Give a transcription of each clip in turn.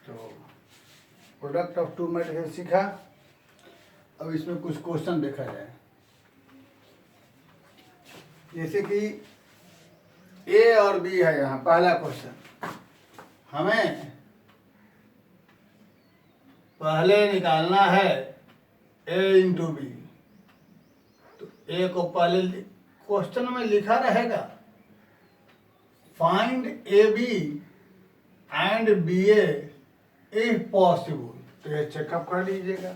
तो product of to material सीखा। अब इसमें कुछ क्वेश्चन देखा जाए। जैसे कि ए और बी है। यहाँ पहला क्वेश्चन हमें पहले निकालना है ए इंटू बी। तो ए को पहले क्वेश्चन में लिखा रहेगा find A B and B A if possible. तो ये चेकअप कर लीजिएगा।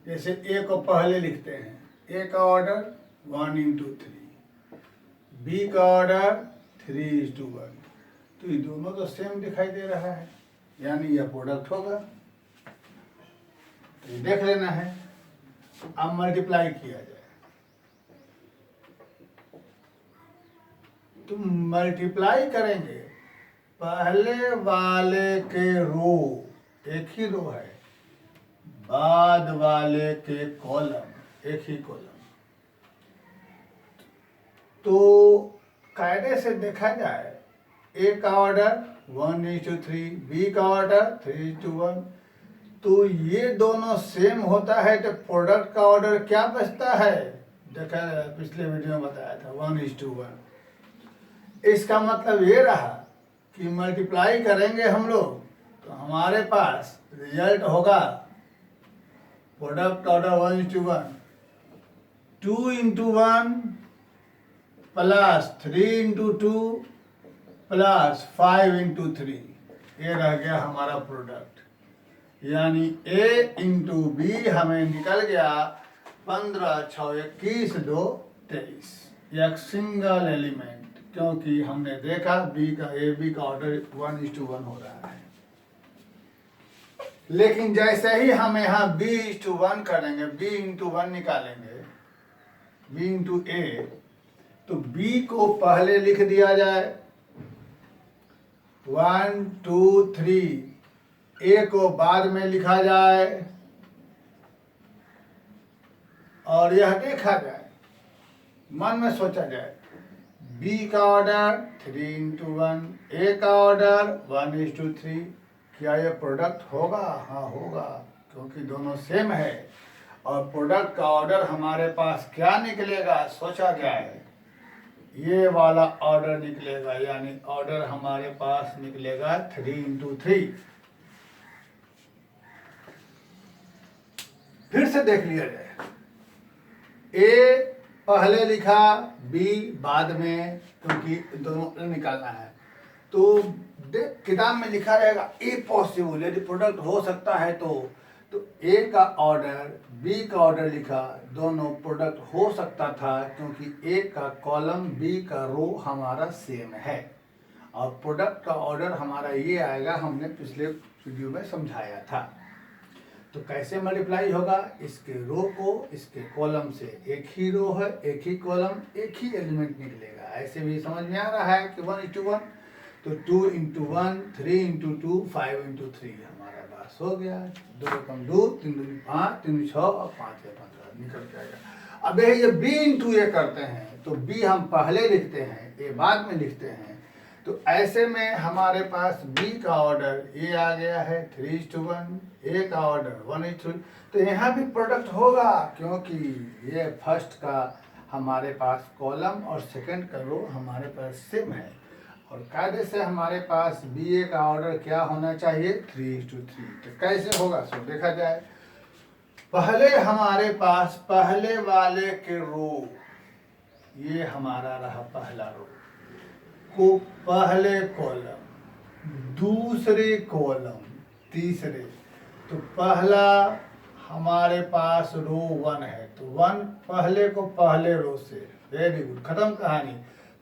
जैसे ए को पहले लिखते हैं, ए का ऑर्डर 1:3, बी का ऑर्डर 3:1। तो ये दोनों तो सेम दिखाई दे रहा है, यानी यह प्रोडक्ट होगा। तो ये देख लेना है। अब मल्टीप्लाई किया जाए तो मल्टीप्लाई करेंगे पहले वाले के रो, एक ही रो है, बाद वाले के कॉलम, एक ही कॉलम। तो कायदे से देखा जाए, ए का ऑर्डर 1:3, बी का ऑर्डर 3:1। तो ये दोनों सेम होता है तो प्रोडक्ट का ऑर्डर क्या बचता है? देखा पिछले वीडियो में बताया था 1:1। इसका मतलब ये रहा कि मल्टीप्लाई करेंगे हम लोग तो हमारे पास रिजल्ट होगा प्रोडक्ट ऑर्डर 1:1, 2:1 प्लस 3:2 प्लस 5:3। ये रह गया हमारा प्रोडक्ट। यानी ए इंटू बी हमें निकल गया 15, 6, 21, 2, 23। एक सिंगल एलिमेंट, क्योंकि हमने देखा बी का ए बी का ऑर्डर 1:1 हो रहा है। लेकिन जैसे ही हम यहाँ b:1 करेंगे, b:1 निकालेंगे, b इंटू ए, तो b को पहले लिख दिया जाए 1, 2, 3। ए को बाद में लिखा जाए और यह देखा जाए, मन में सोचा जाए, बी का ऑर्डर 3:1, ए का ऑर्डर 1:3। क्या ये प्रोडक्ट होगा? हाँ होगा, क्योंकि दोनों सेम है। और प्रोडक्ट का ऑर्डर हमारे पास क्या निकलेगा? सोचा जाए, ये वाला ऑर्डर निकलेगा। यानी ऑर्डर हमारे पास निकलेगा 3:3। फिर से देख लिया जाए, ए पहले लिखा, बी बाद में, क्योंकि दोनों निकालना है। तो देख किताब में लिखा रहेगा ए पॉसिबल, यदि प्रोडक्ट हो सकता है तो ए का ऑर्डर बी का ऑर्डर लिखा, दोनों प्रोडक्ट हो सकता था, क्योंकि ए का कॉलम बी का रो हमारा सेम है। और प्रोडक्ट का ऑर्डर हमारा ये आएगा, हमने पिछले वीडियो में समझाया था। तो कैसे मल्टीप्लाई होगा? इसके रो को इसके कॉलम से, एक ही रो है, एक ही कॉलम, एक ही एलिमेंट निकलेगा। ऐसे भी समझ में आ रहा है कि 1:1। तो 2:1, 3:2, 5:3 हमारा पास हो गया। 2 × 2 = 3, 5, 3 × 6 और 5 × 15 निकल जाएगा। अब ये b इंटू ए करते हैं, तो b हम पहले लिखते हैं, ए बाद में लिखते हैं। तो ऐसे में हमारे पास b का ऑर्डर ये आ गया है 3:1, ए का ऑर्डर 1:3। तो यहाँ भी प्रोडक्ट होगा, क्योंकि ये फर्स्ट का हमारे पास कॉलम और सेकंड का रो हमारे पास सेम है। और कायदे से हमारे पास बी ए का ऑर्डर क्या होना चाहिए? 3:3। तो कैसे होगा? सो देखा जाए, पहले हमारे पास पहले वाले के रो, ये हमारा रहा पहला रो, को पहले कॉलम, दूसरे कॉलम, तीसरे। तो पहला हमारे पास रो 1 है, तो 1 पहले को पहले रो से, वेरी गुड, खत्म कहानी।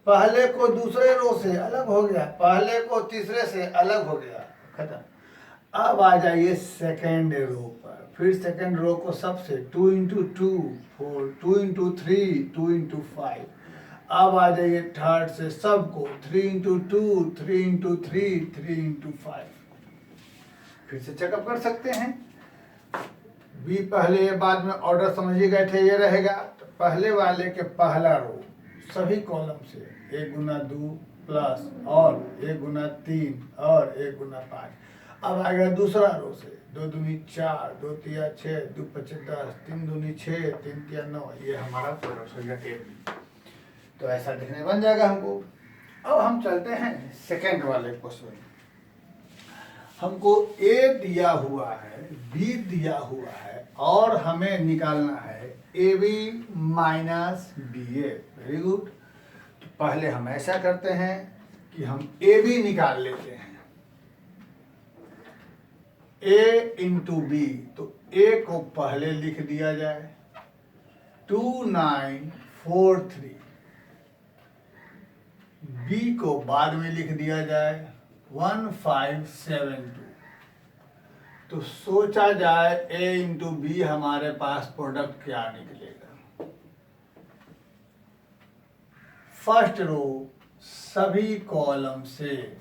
पहले को दूसरे रो से अलग हो गया, पहले को तीसरे से अलग हो गया, खत्म। अब आ जाइए सेकेंड रो पर। फिर सेकेंड रो को सबसे 2:2 4, 2:3 2:5। अब आ जाइए थर्ड से सबको 3:2 3:3 3:5। फिर से चेकअप कर सकते हैं। बी पहले बाद में ऑर्डर समझिए गए थे, ये रहेगा। तो पहले वाले के पहला रो सभी कॉलम से 1 × 2 प्लस और 1 गुना 3 और 1 गुना 5। अब आ गया दूसरा रो से 2 दूनी 4, 2 तिया 6, 2 पचे 10, 3 दूनी 6, 3 तिया 9। ये हमारा प्रोडक्ट हो गया ए बी। तो ऐसा देखने बन जाएगा हमको। अब हम चलते हैं सेकेंड वाले क्वेश्चन। हमको ए दिया हुआ है, बी दिया हुआ है और हमें निकालना है A B minus B A. Very good. तो पहले हम ऐसा करते हैं कि हम ए बी निकाल लेते हैं। ए इंटू बी, तो ए को पहले लिख दिया जाए 2943, बी को बाद में लिख दिया जाए 1572। तो सोचा जाए ए इंटू बी हमारे पास प्रोडक्ट क्या निकलेगा। फर्स्ट रो सभी कॉलम से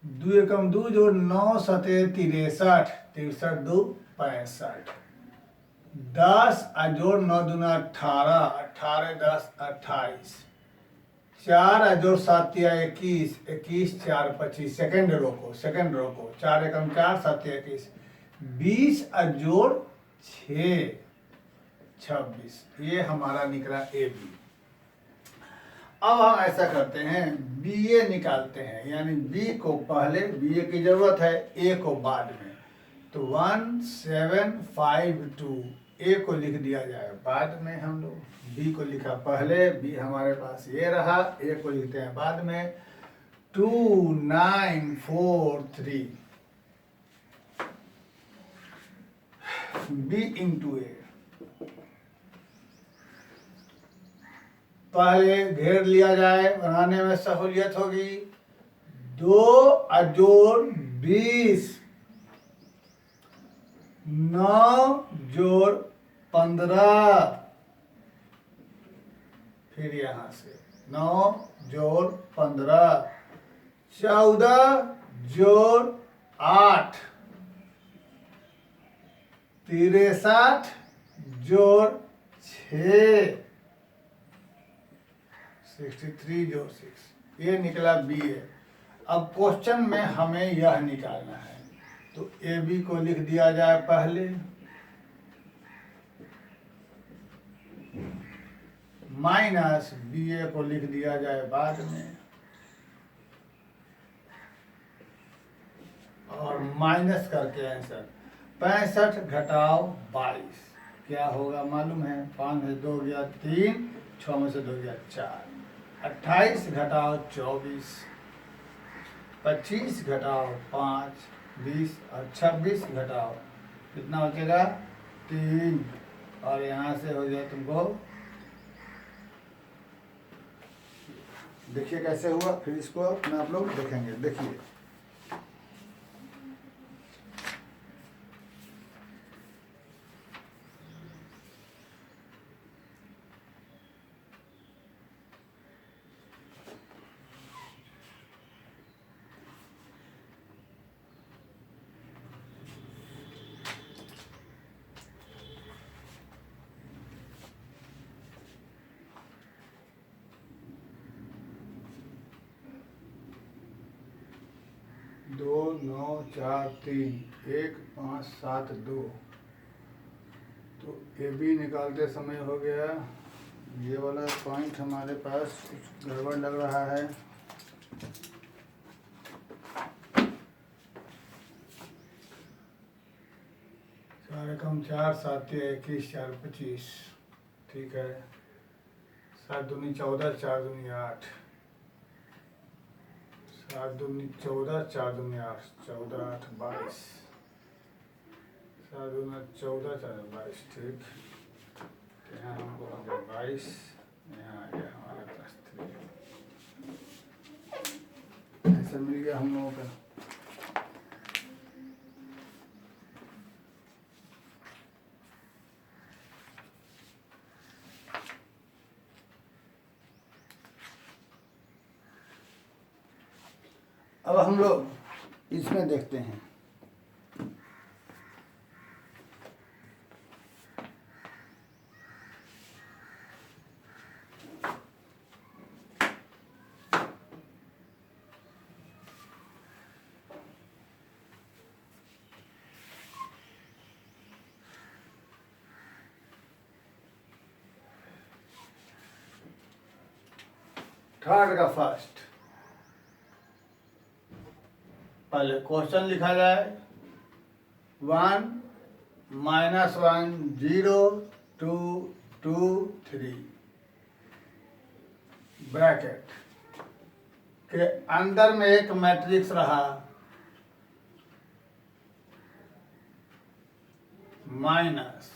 2 एकम 2 जोड़ 9 सते 63, 63 2 65, 10 जोड़ 9 दूना 18, 18 10 28, 4 जोड़ 7 21, 21 4 25। सेकेंड रो को 4 एकम 4 7 21, 20 जोड़ 6 26। ये हमारा निकला ए बी। अब हम ऐसा करते हैं बी ए निकालते हैं, यानी बी को पहले, बी ए की जरूरत है, ए को बाद में। तो 1752 ए को लिख दिया जाए बाद में। हम लोग बी को लिखा पहले, बी हमारे पास ये रहा, ए को लिखते हैं बाद में 2943 बी इंटू ए। पहले घेर लिया जाए, बनाने में सहूलियत होगी। 2 जोड़ 20, 9 जोड़ 15, फिर यहां से 9 जोड़ 15, 14 जोड़ 8, 63 जोड़ 6, 63 जोड़ 6। ये निकला बी ए। अब क्वेश्चन में हमें यह निकालना है, तो ए बी को लिख दिया जाए पहले, माइनस बी ए को लिख दिया जाए बाद में, और माइनस करके आंसर 65 घटाओ 22 क्या होगा मालूम है। 5 में 2 गया 3, 6 में से 2 गया 4, 28 घटाओ 24, 25 घटाओ 5, 20 और 26 घटाओ कितना बचेगा 3, और यहाँ से हो गया तुमको। देखिए कैसे हुआ, फिर इसको अपने आप लोग देखेंगे। देखिए दो 9 4 3 1 5 7 2। तो ए बी निकालते समय हो गया, ये वाला पॉइंट हमारे पास कुछ गड़बड़ लग रहा है। चार कम 4 7 21 4 25, ठीक है। 7 दूनी 14, 4 दूनी 8, 7 दूनी 14, 4 दूनी 8, 14 8 22, 7 दूना 14 4 22, ठीक। यहाँ हमको हो गया 22, यहाँ आ गया हमारे पास 3। ऐसा मिल गया हम लोगों का। अब हम लोग इसमें देखते हैं। थर्ड का फर्स्ट, पहले क्वेश्चन लिखा जाए 1 -1 0 2 2 3 ब्रैकेट के अंदर में एक मैट्रिक्स रहा माइनस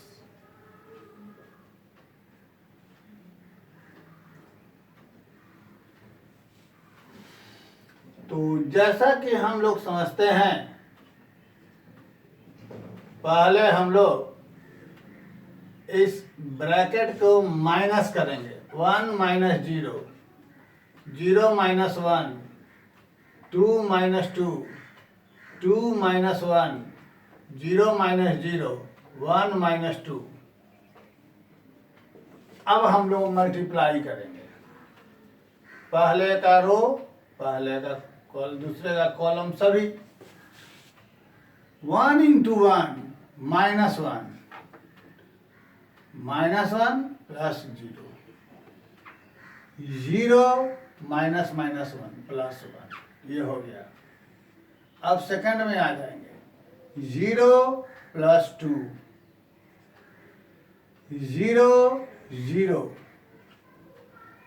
तो जैसा कि हम लोग समझते हैं, पहले हम लोग इस ब्रैकेट को माइनस करेंगे 1 - 0 0 - 1 2 - 2 2 - 1 0 - 0 1 - 2। अब हम लोग मल्टीप्लाई करेंगे, पहले का रो पहले का कॉलम दूसरे का कॉलम सभी 1 × 1 -1 -1 + 0 0 -1 +1 ये हो गया। अब सेकंड में आ जाएंगे 0 + 2 0 0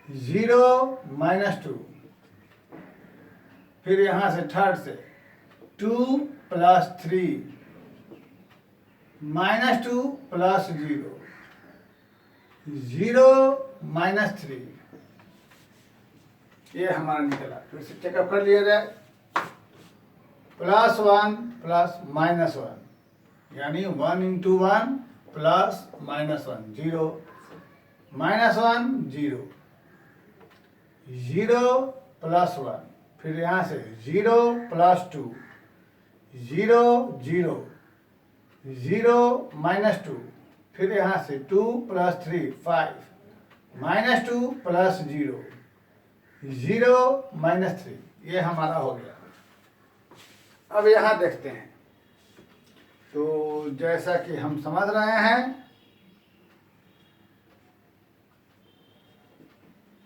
0 - 2, फिर यहां से थर्ड से 2 + 3 -2 + 0 0 - 3 ये हमारा निकला। फिर से चेकअप कर लिया जाए +1 + -1 यानी 1 × 1 + -1 0 -1 0 0 + 1, फिर यहाँ से 0 + 2 0 0 0 - 2, फिर यहाँ से 2 + 3 5 -2 + 0 0 - 3 ये हमारा हो गया। अब यहाँ देखते हैं, तो जैसा कि हम समझ रहे हैं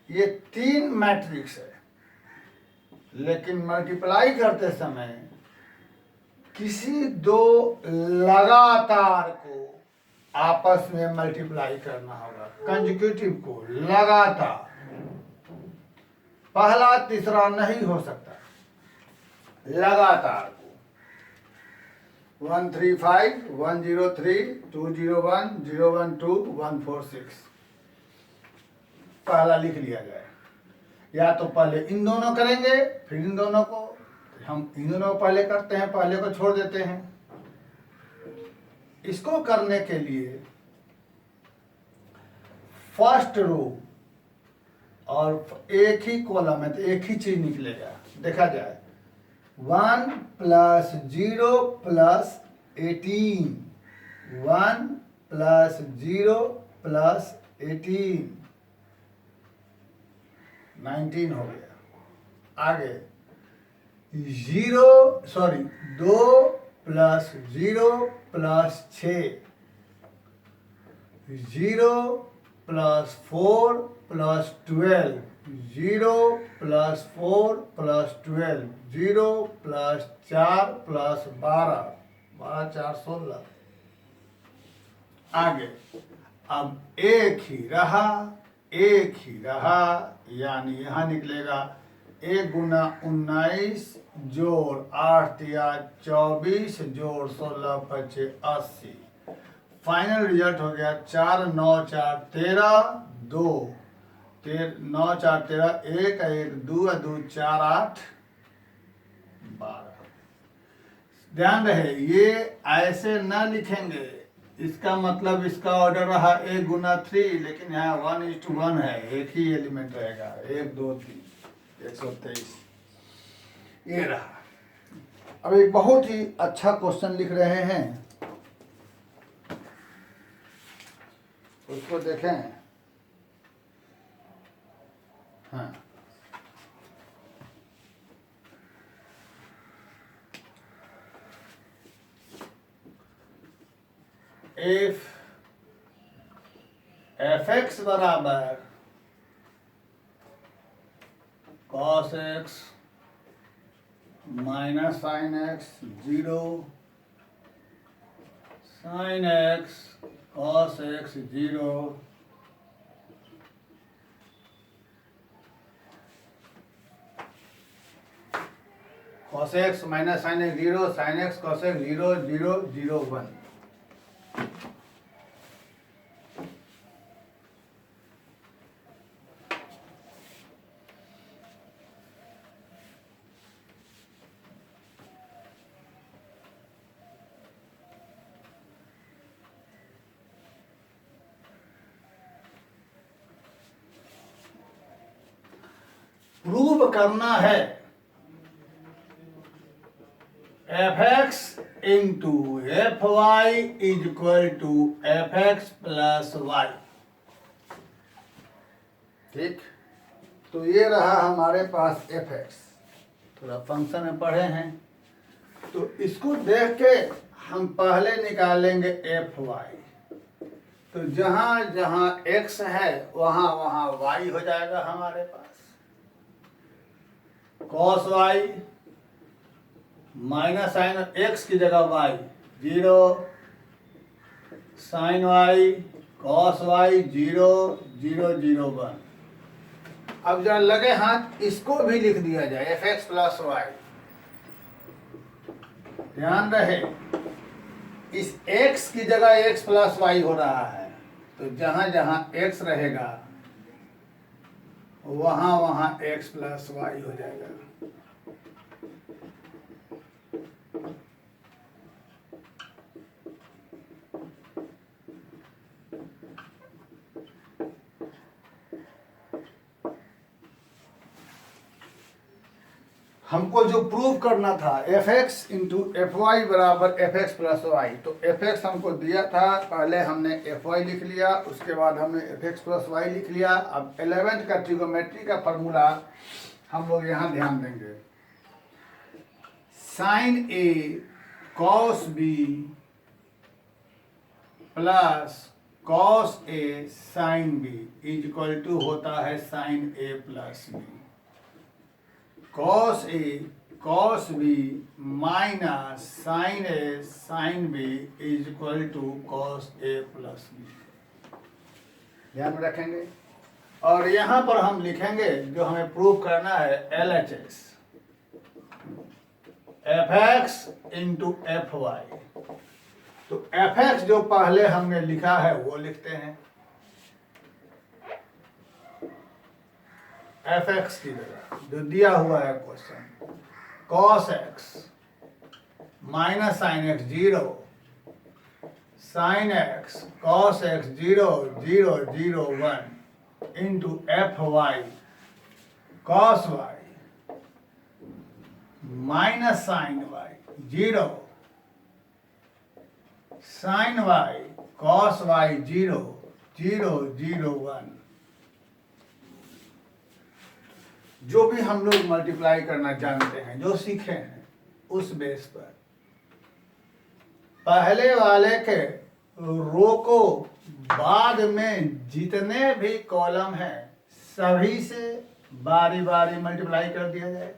ये 3 मैट्रिक्स है, लेकिन मल्टीप्लाई करते समय किसी दो लगातार को आपस में मल्टीप्लाई करना होगा, कंसेक्यूटिव को लगातार, पहला तीसरा नहीं हो सकता, लगातार को 135 103 201 012 146 पहला लिख लिया जाए। या तो पहले इन दोनों करेंगे फिर इन दोनों को, हम इन दोनों को पहले करते हैं, पहले को छोड़ देते हैं। इसको करने के लिए फर्स्ट रो और एक ही कॉलम है तो एक ही चीज निकलेगा। देखा जाए 1 + 0 + 18 1 + 0 + 18 19 हो गया। आगे 2 + 0 + 6 0 + 4 + 12 0 + 4 + 12 0 + 4 + 12 12 4 16। आगे अब एक ही रहा यानी यहाँ निकलेगा 1 × 19 जोड़ 8 या 24 जोड़ 16 × 80। फाइनल रिजल्ट हो गया 4 9 4 13 2 9 4 13 1 1 2 2 4 8 12। ध्यान रहे ये ऐसे न लिखेंगे, इसका मतलब इसका ऑर्डर रहा 1 × 3, लेकिन यहाँ 1:1 है, एक ही एलिमेंट रहेगा 1 2 3 123 ये रहा। अब एक बहुत ही अच्छा क्वेश्चन लिख रहे हैं, उसको देखें। हाँ if fx बराबर cos x minus sin x 0 sin x cos x 0 cos x minus sin x 0 sin x cos x 0 0 0 1। Prove करना है F X into F Y is equal to F X plus Y. ठीक, तो ये रहा हमारे पास F X. थोड़ा function में पढ़े हैं तो इसको देख के हम पहले निकालेंगे एफ वाई। तो जहां जहां एक्स है वहां वहां वाई हो जाएगा हमारे पास। Cos Y minus sine X की जगह Y 0 sine Y cos Y 0 0 0 1। अब जब लगे हाथ इसको भी लिख दिया जाए एफ एक्स प्लस वाई। ध्यान रहे इस x की जगह x प्लस वाई हो रहा है, तो जहां जहां x रहेगा वहां वहां x प्लस वाई हो जाएगा। हमको जो प्रूव करना था F X into F Y बराबर एफ एक्स प्लस वाई, तो एफ एक्स हमको दिया था, पहले हमने एफ वाई लिख लिया, उसके बाद हमने एफ एक्स प्लस वाई लिख लिया। अब 11th का ट्रिगोमेट्री का फॉर्मूला हम लोग यहाँ ध्यान देंगे। Sine A cos B plus cos A sine B is equal to होता है sine A plus B. Cos A cos B minus sine A sine B is equal to cos A plus B. ध्यान में रखेंगे। और यहां पर हम लिखेंगे जो हमें प्रूव करना है L H S F X into F Y. तो एफ एक्स जो पहले हमने लिखा है वो लिखते हैं एफ एक्स की जगह जो दिया हुआ है question cos X minus sine X 0 sine X cos X 0 0 0 1 into F Y cos Y minus sine Y 0 sine Y cos Y 0 0 0 1। जो भी हम लोग मल्टीप्लाई करना जानते हैं, जो सीखे हैं, उस बेस पर पहले वाले के रो को बाद में जितने भी कॉलम हैं सभी से बारी बारी मल्टीप्लाई कर दिया जाए।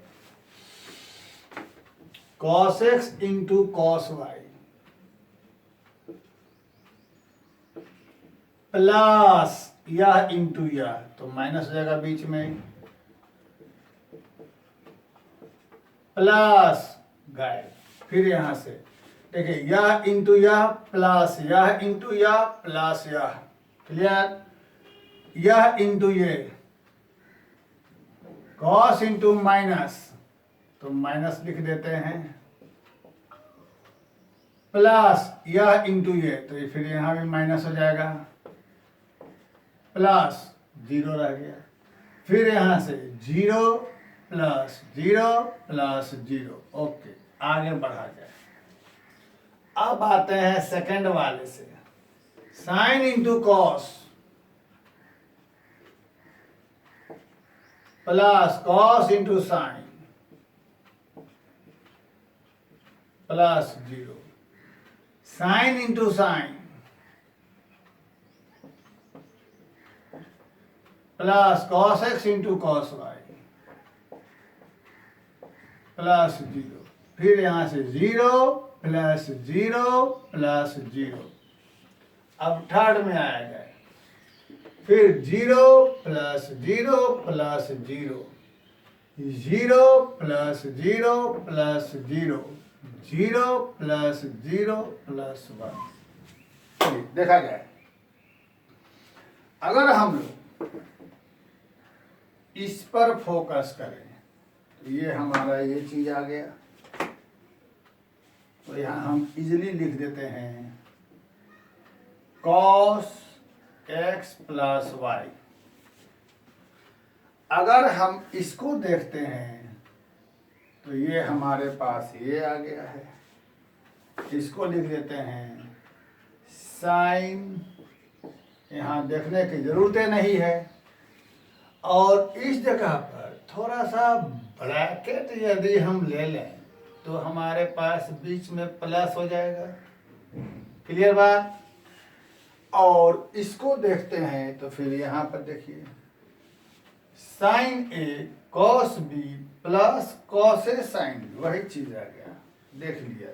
Cos X into cos Y plus यह इंटू यह, तो माइनस हो जाएगा बीच में, प्लस गए। फिर यहां से देखिए यह इंटू यह प्लस यह इंटू यह प्लस यह, क्लियर। यह इंटू ये कॉस इंटू माइनस, तो माइनस लिख देते हैं, प्लस यह इंटू ये, तो ये फिर यहां भी माइनस हो जाएगा, प्लस 0 रह गया। फिर यहां से 0 प्लस 0 प्लस 0। ओके, आगे बढ़ा जाए। अब आते हैं सेकंड वाले से, sine into cos plus cos into sine plus 0, sine into sine plus cos X into cos Y plus 0, फिर यहाँ से 0 प्लस 0 प्लस 0। अब थर्ड में आएगा, फिर 0 plus 0 plus 0, 0 plus 0 plus 0, 0 plus 0 plus 1। देखा गया। अगर हम लोग इस पर फोकस करें तो ये हमारा ये चीज आ गया, तो यहाँ हम इजीली लिख देते हैं cos x प्लस वाई। अगर हम इसको देखते हैं तो ये हमारे पास ये आ गया है, इसको लिख देते हैं साइन, यहाँ देखने की जरूरत नहीं है। और इस जगह पर थोड़ा सा ब्रैकेट यदि हम ले लें तो हमारे पास बीच में प्लस हो जाएगा। क्लियर बात। और इसको देखते हैं तो फिर यहाँ पर देखिए sign A cos B plus cos A sine B, वही चीज आ गया, देख लिया।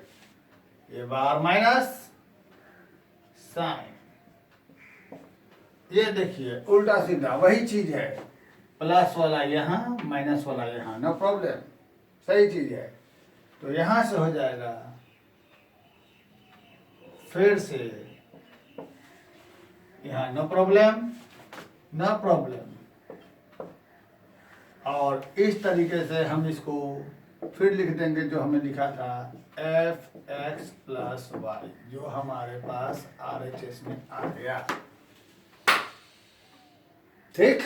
ये बार माइनस साइन, ये देखिए उल्टा सीधा वही चीज है, प्लस वाला यहाँ माइनस वाला यहाँ, नो प्रॉब्लम, सही चीज है। तो यहां से हो जाएगा फिर से यहाँ नो प्रॉब्लम, नो प्रॉब्लम। और इस तरीके से हम इसको फिर लिख देंगे जो हमने लिखा था एफ एक्स प्लस वाई, जो हमारे पास RHS में आ गया। ठीक,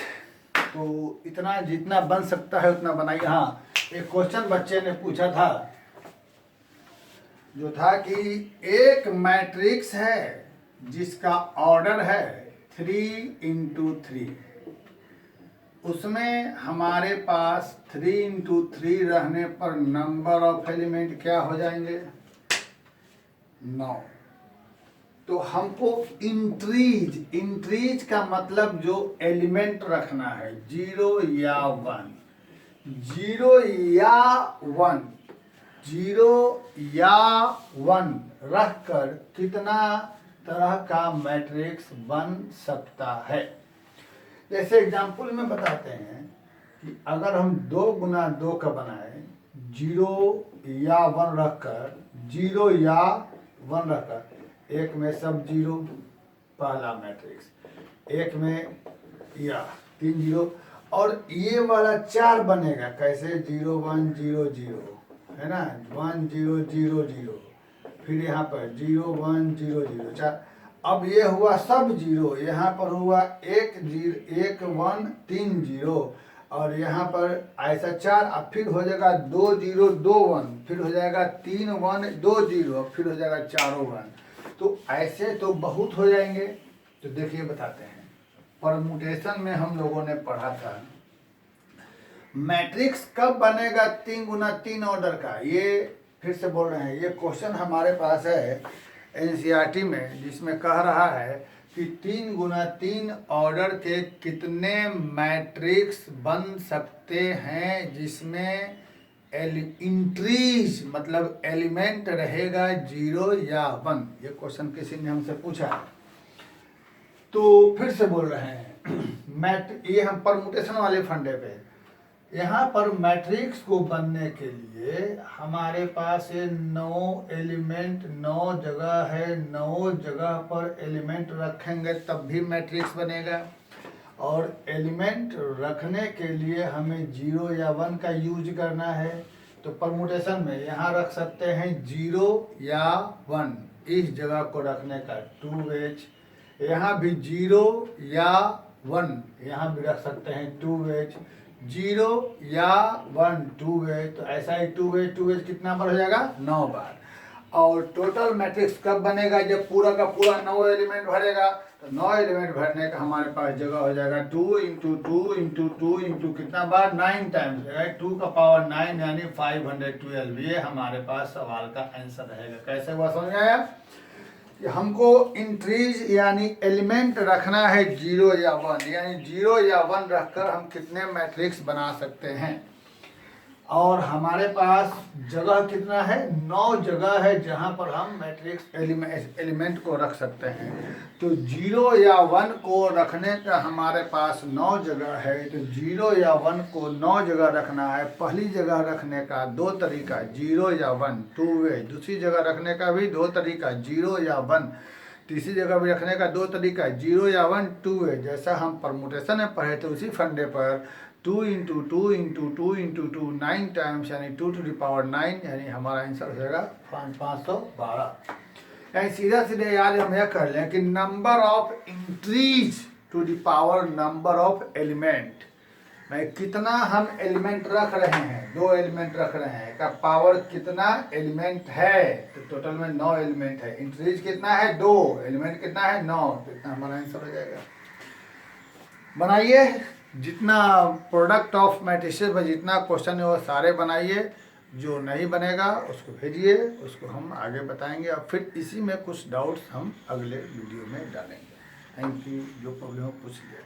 तो इतना जितना बन सकता है उतना बनाइए। हाँ, एक क्वेश्चन बच्चे ने पूछा था जो था कि एक मैट्रिक्स है जिसका ऑर्डर है 3×3, उसमें हमारे पास 3×3 रहने पर नंबर ऑफ एलिमेंट क्या हो जाएंगे? 9। तो हमको इंट्रीज का मतलब जो एलिमेंट रखना है 0 या 1, 0 या 1, 0 या 1 रखकर कितना तरह का मैट्रिक्स बन सकता है। जैसे एग्जाम्पल में बताते हैं कि अगर हम 2 गुना 2 का बनाए, 0 या 1 रखकर, 0 या 1 रखकर, एक में सब 0 पहला मैट्रिक्स, एक में या 3 0, और ये वाला 4 बनेगा कैसे? 0 1 0 0 है ना, 1 0 0 0, फिर यहाँ पर 0 1 0 0 4। अब ये हुआ सब 0, यहाँ पर हुआ 1 0 1 1 3 0, और यहाँ पर ऐसा 4, अब फिर हो जाएगा 2 0 2 1, फिर हो जाएगा 3 1 2 0, फिर हो जाएगा 4 1। तो ऐसे तो बहुत हो जाएंगे। तो देखिए बताते हैं, परमुटेशन में हम लोगों ने पढ़ा था मैट्रिक्स कब बनेगा 3 गुना 3 ऑर्डर का। ये फिर से बोल रहे हैं, ये क्वेश्चन हमारे पास है NCERT में, जिसमें कह रहा है कि 3 गुना 3 ऑर्डर के कितने मैट्रिक्स बन सकते हैं जिसमें इंट्रीज मतलब एलिमेंट रहेगा 0 या 1। ये क्वेश्चन किसी ने हमसे पूछा। तो फिर से बोल रहे हैं ये हम परमुटेशन वाले फंडे पे, यहाँ पर मैट्रिक्स को बनने के लिए हमारे पास ये 9 एलिमेंट, 9 जगह है, 9 जगह पर एलिमेंट रखेंगे तब भी मैट्रिक्स बनेगा। और एलिमेंट रखने के लिए हमें 0 या 1 का यूज करना है। तो परमुटेशन में यहाँ रख सकते हैं 0 या 1, इस जगह को रखने का 2H, यहाँ भी 0 या 1, यहाँ भी रख सकते हैं 2H, 0 या 1 2H, तो ऐसा ही 2H कितना बार हो जाएगा? 9 बार। और टोटल मैट्रिक्स कब बनेगा? जब पूरा का पूरा 9 एलिमेंट भरेगा। तो 9 एलिमेंट भरने का हमारे पास जगह हो जाएगा 2 × 2 × 2 × कितना बार? 9 टाइम्स, 2 का पावर 9 यानी 512। ये हमारे पास सवाल का आंसर रहेगा। कैसे हुआ समझ आया? कि हमको इंट्रीज यानी एलिमेंट रखना है 0 या 1, यानी 0 या 1 रखकर हम कितने मैट्रिक्स बना सकते हैं। और हमारे पास जगह कितना है, 9 जगह है जहाँ पर हम मैट्रिक्स एलिमेंट को रख सकते हैं। तो 0 या 1 को रखने का हमारे पास 9 जगह है। तो 0 या 1 को 9 जगह रखना है। पहली जगह रखने का 2 तरीका, 0 या 1, 2 वे। दूसरी जगह रखने का भी 2 तरीका, 0 या 1। तीसरी जगह भी रखने का 2 तरीका, 0 या 1, 2 वे। जैसा हम परमुटेशन में पढ़े थे उसी फंडे पर 2 इंटू 2 इंटू 2 इंटू 2 9 टाइम्स, यानी 2 टू द पावर 9, यानी हमारा आंसर हो जाएगा 512। यानी सीधा सीधे याद हम यह कर लें कि number of entries to the power number of element, मैं कितना हम एलिमेंट रख रहे हैं, 2 एलिमेंट रख रहे हैं, का पावर कितना एलिमेंट है। तो टोटल में 9 एलिमेंट है। इंट्रीज कितना है, 2, एलिमेंट कितना है, 9। तो इतना हमारा आंसर हो जाएगा। बनाइए, जितना प्रोडक्ट ऑफ मैट्रिसेस में जितना क्वेश्चन है वो सारे बनाइए। जो नहीं बनेगा उसको भेजिए, उसको हम आगे बताएंगे। और फिर इसी में कुछ डाउट्स हम अगले वीडियो में डालेंगे। Thank you. जो प्रॉब्लम हो पूछ लिया।